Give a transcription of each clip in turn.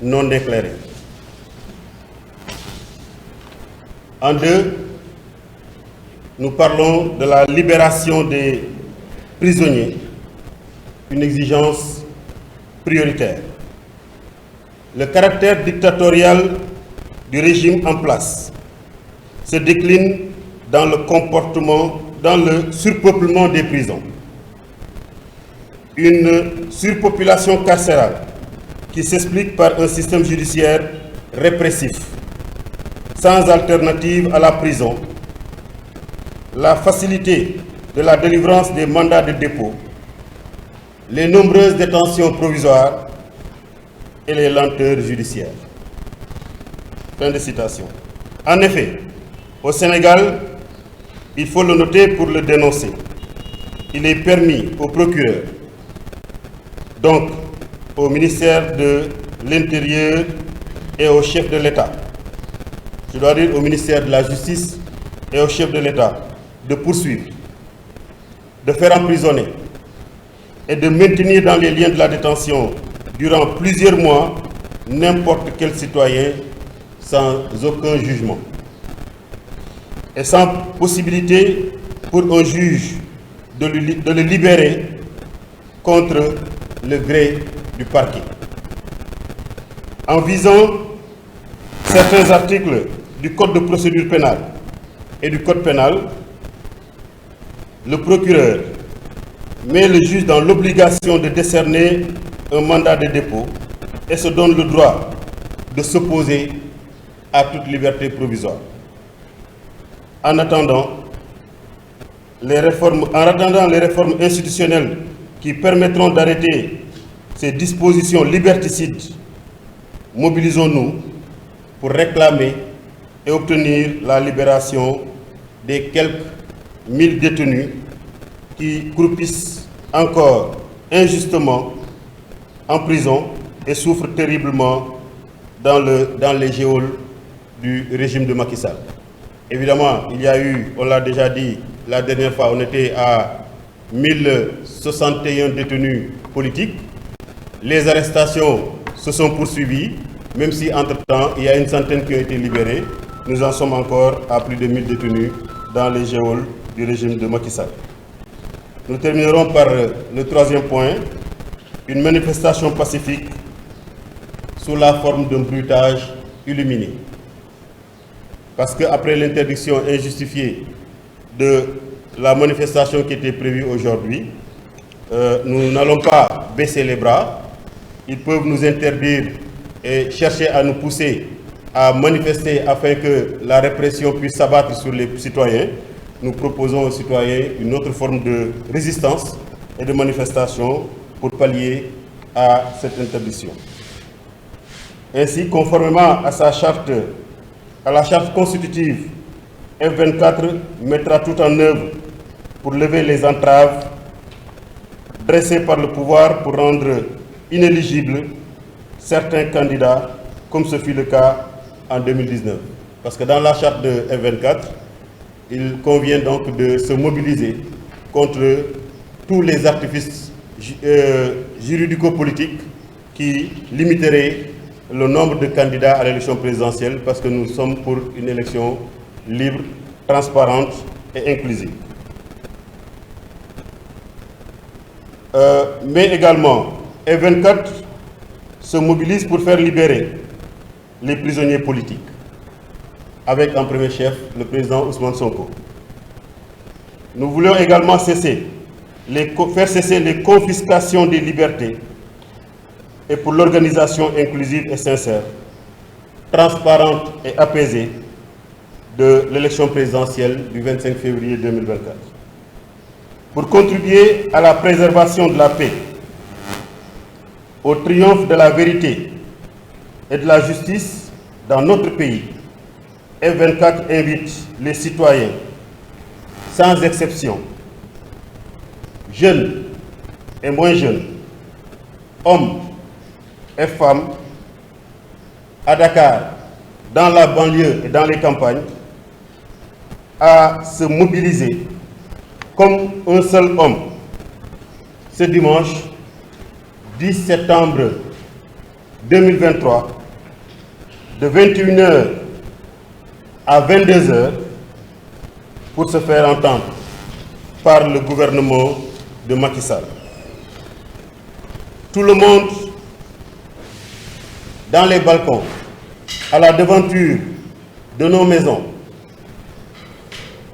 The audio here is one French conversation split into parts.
non déclarés. En deux, nous parlons de la libération des prisonniers, une exigence prioritaire. Le caractère dictatorial du régime en place se décline dans le surpeuplement des prisons. Une surpopulation carcérale qui s'explique par un système judiciaire répressif, sans alternative à la prison, la facilité de la délivrance des mandats de dépôt, les nombreuses détentions provisoires et les lenteurs judiciaires. Fin de citation. En effet, au Sénégal, il faut le noter pour le dénoncer, il est permis au procureur, donc au ministère de l'Intérieur et au chef de l'État, je dois dire au ministère de la Justice et au chef de l'État, de poursuivre, de faire emprisonner et de maintenir dans les liens de la détention durant plusieurs mois n'importe quel citoyen sans aucun jugement et sans possibilité pour un juge de le libérer contre le gré du parquet. En visant certains articles du Code de procédure pénale et du Code pénal, le procureur met le juge dans l'obligation de décerner un mandat de dépôt et se donne le droit de s'opposer à toute liberté provisoire. En attendant les réformes institutionnelles qui permettront d'arrêter ces dispositions liberticides, mobilisons-nous pour réclamer et obtenir la libération des quelques 1000 détenus qui croupissent encore injustement en prison et souffrent terriblement dans les geôles du régime de Macky Sall. Évidemment, il y a eu, on l'a déjà dit, la dernière fois, on était à 1061 détenus politiques. Les arrestations se sont poursuivies, même si entre-temps, il y a une centaine qui ont été libérés. Nous en sommes encore à plus de 1000 détenus dans les geôles du régime de Macky Sall. Nous terminerons par le troisième point, une manifestation pacifique sous la forme d'un bruitage illuminé. Parce qu'après l'interdiction injustifiée de la manifestation qui était prévue aujourd'hui, nous n'allons pas baisser les bras. Ils peuvent nous interdire et chercher à nous pousser à manifester afin que la répression puisse s'abattre sur les citoyens. Nous proposons aux citoyens une autre forme de résistance et de manifestation pour pallier à cette interdiction. Ainsi, conformément à la charte constitutive, F24 mettra tout en œuvre pour lever les entraves dressées par le pouvoir pour rendre inéligibles certains candidats, comme ce fut le cas en 2019. Parce que dans la charte de F24, il convient donc de se mobiliser contre tous les artifices juridico-politiques qui limiteraient le nombre de candidats à l'élection présidentielle, parce que nous sommes pour une élection libre, transparente et inclusive. Mais également, F24 se mobilise pour faire libérer les prisonniers politiques, avec en premier chef le président Ousmane Sonko. Nous voulons également faire cesser les confiscations des libertés et pour l'organisation inclusive et sincère, transparente et apaisée de l'élection présidentielle du 25 février 2024. Pour contribuer à la préservation de la paix, au triomphe de la vérité et de la justice dans notre pays, F24 invite les citoyens, sans exception, jeunes et moins jeunes, hommes et femmes, à Dakar, dans la banlieue et dans les campagnes, à se mobiliser comme un seul homme ce dimanche 10 septembre 2023, de 21h à 22h, pour se faire entendre par le gouvernement de Macky Sall. Tout le monde dans les balcons, à la devanture de nos maisons,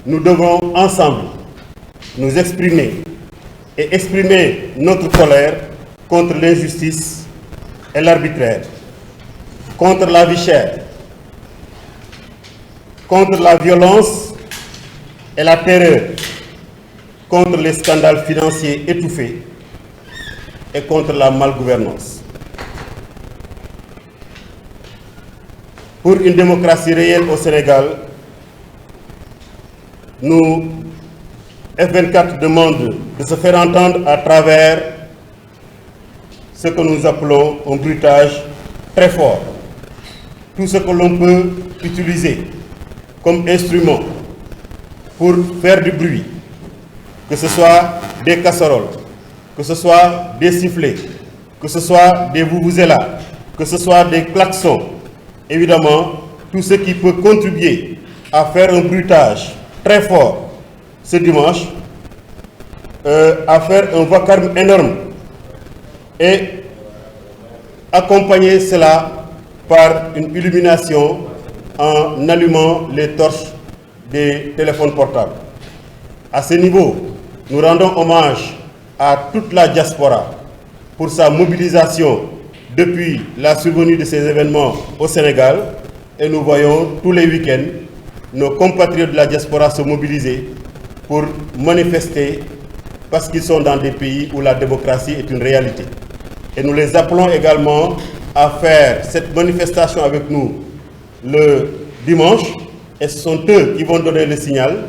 nous devons ensemble nous exprimer et exprimer notre colère contre l'injustice et l'arbitraire, contre la vie chère, contre la violence et la terreur, contre les scandales financiers étouffés et contre la malgouvernance. Pour une démocratie réelle au Sénégal, nous, F24 demande de se faire entendre à travers ce que nous appelons un bruitage très fort. Tout ce que l'on peut utiliser comme instrument pour faire du bruit, que ce soit des casseroles, que ce soit des sifflets, que ce soit des vuvuzelas, que ce soit des klaxons, évidemment, tout ce qui peut contribuer à faire un bruitage très fort ce dimanche, à faire un vacarme énorme et accompagner cela par une illumination en allumant les torches des téléphones portables. À ce niveau, nous rendons hommage à toute la diaspora pour sa mobilisation depuis la survenue de ces événements au Sénégal, et nous voyons tous les week-ends nos compatriotes de la diaspora se mobiliser pour manifester parce qu'ils sont dans des pays où la démocratie est une réalité. Et nous les appelons également à faire cette manifestation avec nous le dimanche, et ce sont eux qui vont donner le signal,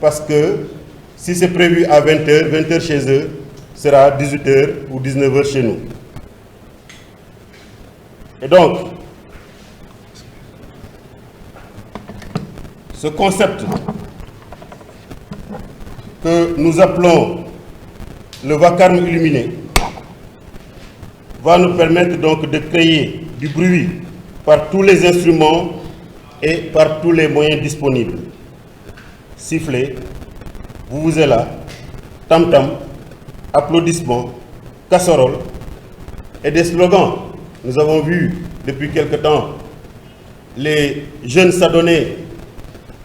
parce que si c'est prévu à 20h, 20h chez eux, sera 18h ou 19h chez nous. Et donc, ce concept que nous appelons le vacarme illuminé va nous permettre donc de créer du bruit par tous les instruments et par tous les moyens disponibles. Sifflet, vuvuzelas, tam-tam, applaudissements, casseroles et des slogans. Nous avons vu depuis quelque temps les jeunes s'adonner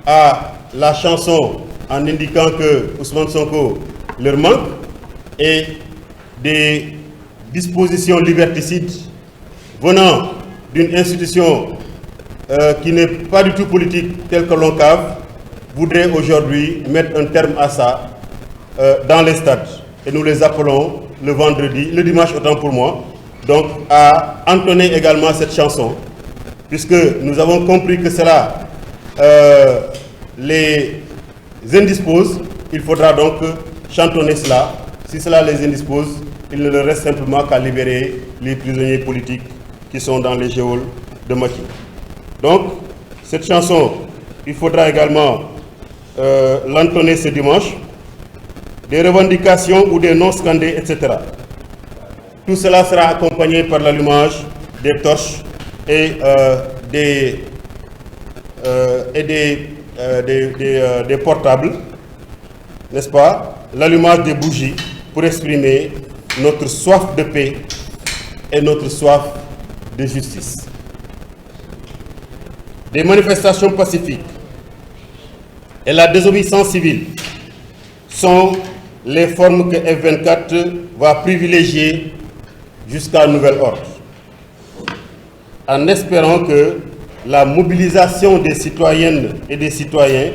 à la chanson en indiquant que Ousmane Sonko leur manque, et des dispositions liberticides venant d'une institution qui n'est pas du tout politique telle que l'ONCAV voudraient aujourd'hui mettre un terme à ça dans les stades. Et nous les appelons le dimanche autant pour moi, donc à entonner également cette chanson, puisque nous avons compris que cela les indispose. Il faudra donc chantonner cela. Si cela les indispose, il ne leur reste simplement qu'à libérer les prisonniers politiques qui sont dans les geôles de Macky. Donc, cette chanson, il faudra également l'entonner ce dimanche. Des revendications ou des noms scandés, etc. Tout cela sera accompagné par l'allumage des torches et des portables, n'est-ce pas? L'allumage des bougies pour exprimer notre soif de paix et notre soif de justice. Des manifestations pacifiques et la désobéissance civile sont les formes que F24 va privilégier jusqu'à nouvel ordre, en espérant que la mobilisation des citoyennes et des citoyens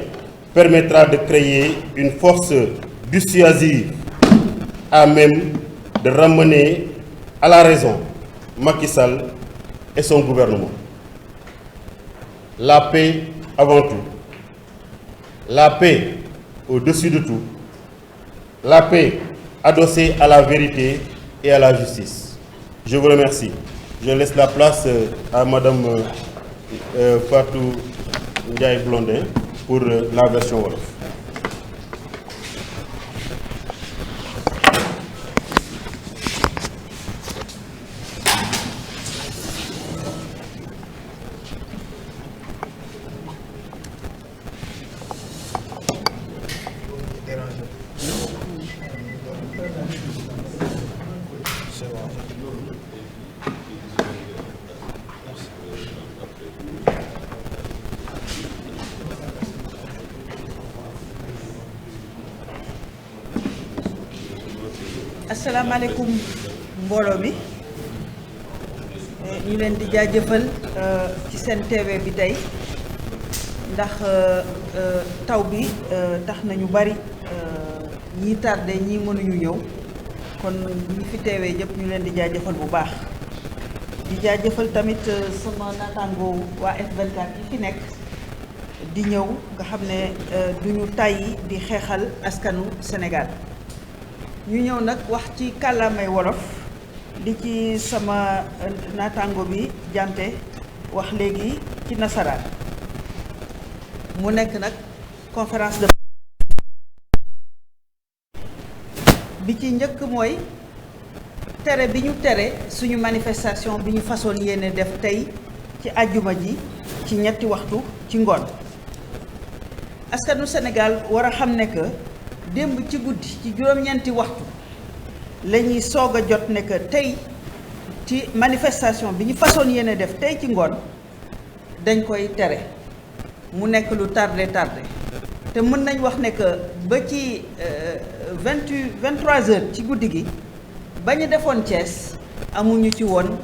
permettra de créer une force dissuasive à même de ramener à la raison Macky Sall et son gouvernement. La paix avant tout, la paix au-dessus de tout, la paix adossée à la vérité et à la justice. Je vous remercie. Je laisse la place à Madame Fatou Ndiaye Blondin pour la version Wolof. asalaamaaleykum mbooloo mi ñu leen di jaajëfal ci seen TV bi tey ndax taw bi tax na ñu bari ñii tardé ñii mënuñu ñëw kon ñi fi teewee ñëpp ñu leen di jaajëfal bu baax di jaajëfal tamit sama naataango waa F24 yi fi nekk di ñëw nga xam ne duñu tàyyi di xeexal askanu Sénégal ñu ñëw nag wax ci kàllaamay wolof li ci sama naataango bi jante wax léegi ci nasaraan mu nekk nag conférence de bi ci njëkk mooy tere bi ñu tere suñu manifestation bi ñu façon yéene def tey ci àjjuma ji ci ñetti waxtu ci ngoon askanu Sénégal war a xam ne que démb ci guddi ci juróom-ñeenti waxtu la ñuy soog a jot ne que tey ci manifestation bi ñu façon yéene def tey ci ngoon dañ koy tere mu nekk lu tardé te mën nañ wax ne que ba ci 23 heures ci guddi gi ba ñu defoon Thiès amuñu ci woon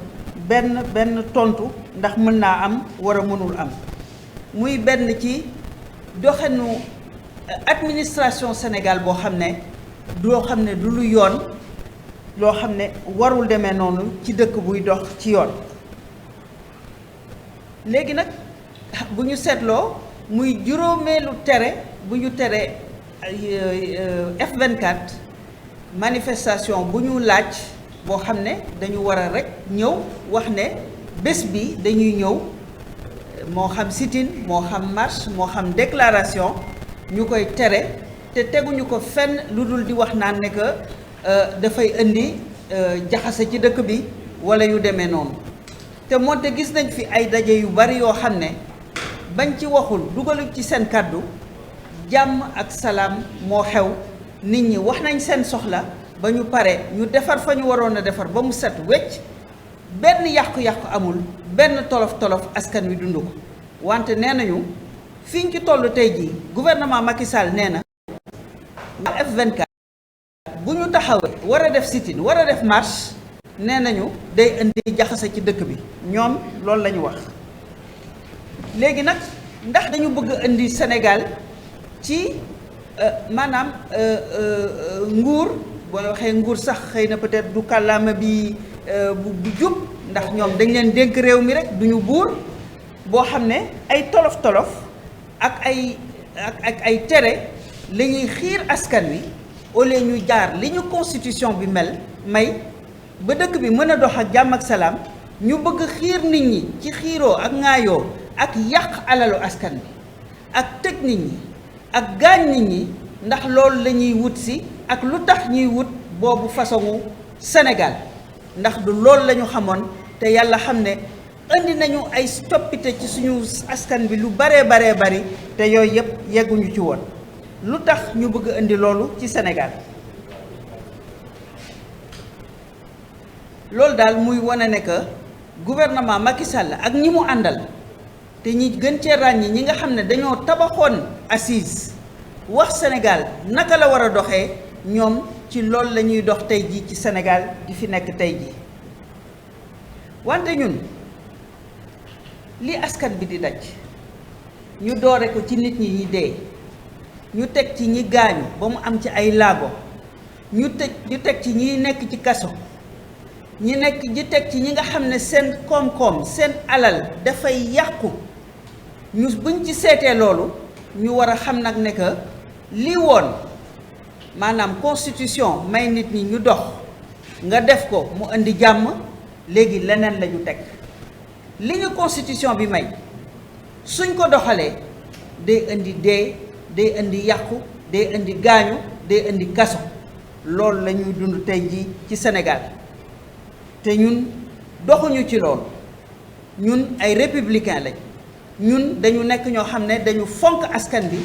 benn tontu ndax mën naa am war a mënul am muy benn ci doxenu administration Sénégal boo xam ne du lu yoon loo xam ne warul demee noonu ci dëkk buy dox ci yoon léegi nag bu ñu seetloo muy juróomeelu tere bu ñu tere F24 manifestation bu ñu laaj boo xam ne dañu war a rek ñëw wax ne bés bi dañuy ñëw moo xam sit-in moo xam marche moo xam déclaration ñu koy tere te teguñu ko fenn lu dul di wax naan ne que dafay indi jaxase ci dëkk bi walla yu demee noonu te moonte gis nañ fi ay daje yu bari yoo xam ne bañ ci waxul dugalu ci seen kàddu jàmm ak salaam moo xew nit ñi wax nañ seen soxla ba ñu pare ñu defar fa ñu waroon a defar ba mu set wecc benn yàqu-yàqu amul benn tolof-tolof askan wi dund ko wante nee nañu fiñ ci toll tey jii gouvernement Macky Sall nee na F24 bu ñu taxawee war a def sit-in war a def marche nee nañu day indi jaxase ci dëkk bi ñoom loolu la ñu wax léegi nag ndax dañu bëgg indi Sénégal ci maanaam nguur boo waxee nguur sax xëy na peut-être du kàllaama bi bu jub ndax ñoom dañ leen dénk réew mi rek duñu buur boo xam ne ay tolof-tolof ak ay tere la ñuy xiir askan wi au lieu ñu jaar li ñu constitution bi may ba dëkk bi mën a dox ak jàmm ak salaam ñu bëgg xiir nit ñi ci xiiroo ak ŋaayoo ak yàq alalu askan bi ak tëj nit ñi ak gaañ nit ñi ndax loolu la ñuy wut si ak lu tax ñuy wut boobu façonu Sénégal ndax du loolu la ñu xamoon te yàlla xam ne indi nañu ay coppite ci suñu askan bi lu baree bari te yooyu yëpp yegguñu ci woon lu tax ñu bëgg indi loolu ci Sénégal loolu daal muy wane ne que gouvernement Macky Sall ak ñi mu àndal te ñi gën cee ràññi ñi nga xam ne dañoo tabaxoon assise wax Sénégal naka la war a doxee ñoom ci loolu la ñuy dox tey jii ci Sénégal di fi nekk tey jii wante ñun li askan bi di daj ñu doore ko ci nit ñi dee ñu teg ci ñi gaañu ba mu am ci ay laago ñu teg ci ñi nekk ci kaso ñi teg ci ñi nga xam ne seen koom-koom seen alal dafay yàqu buñ ci seetee loolu ñu war a xam nag ne que lii woon maanaam constitution may nit ñi ñu dox nga def ko mu indi jàmm léegi leneen la ñu teg li ñu constitution bi may suñ ko doxalee day indi dee day indi yàqu day indi gaañu day indi kaso loolu la ñuy dund tey jii ci Sénégal te ñun doxuñu ci loolu ñun ay républicain lañ ñun dañu nekk ñoo xam ne dañu fonk askan bi